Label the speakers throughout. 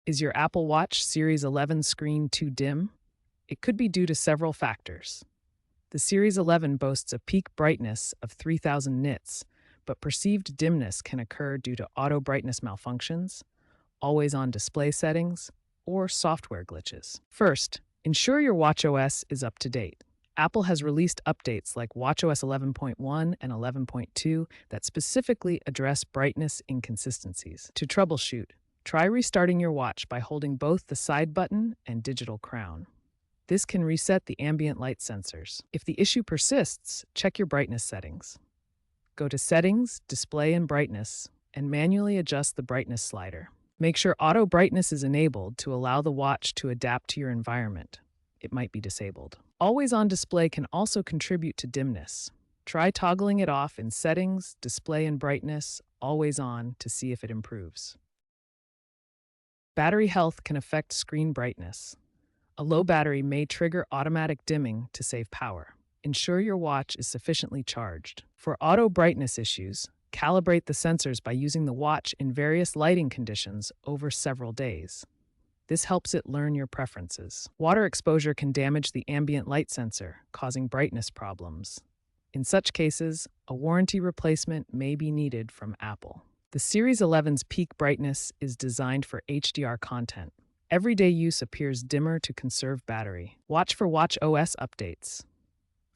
Speaker 1: Is your Apple Watch Series 11 screen too dim? It could be due to several factors. The Series 11 boasts a peak brightness of 3000 nits, but perceived dimness can occur due to auto brightness malfunctions, always on display settings, or software glitches. First, ensure your watchOS is up to date. Apple has released updates like watchOS 11.1 and 11.2 that specifically address brightness inconsistencies. To troubleshoot, try restarting your watch by holding both the side button and digital crown. This can reset the ambient light sensors. If the issue persists, check your brightness settings. Go to Settings, Display and Brightness, and manually adjust the brightness slider. Make sure auto brightness is enabled to allow the watch to adapt to your environment. It might be disabled. Always on display can also contribute to dimness. Try toggling it off in Settings, Display and Brightness, Always On to see if it improves. Battery health can affect screen brightness. A low battery may trigger automatic dimming to save power. Ensure your watch is sufficiently charged. For auto brightness issues, calibrate the sensors by using the watch in various lighting conditions over several days. This helps it learn your preferences. Water exposure can damage the ambient light sensor, causing brightness problems. In such cases, a warranty replacement may be needed from Apple. The Series 11's peak brightness is designed for HDR content. Everyday use appears dimmer to conserve battery. Watch for watchOS updates.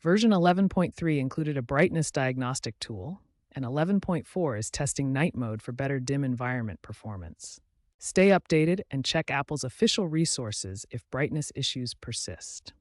Speaker 1: Version 11.3 included a brightness diagnostic tool, and 11.4 is testing night mode for better dim environment performance. Stay updated and check Apple's official resources if brightness issues persist.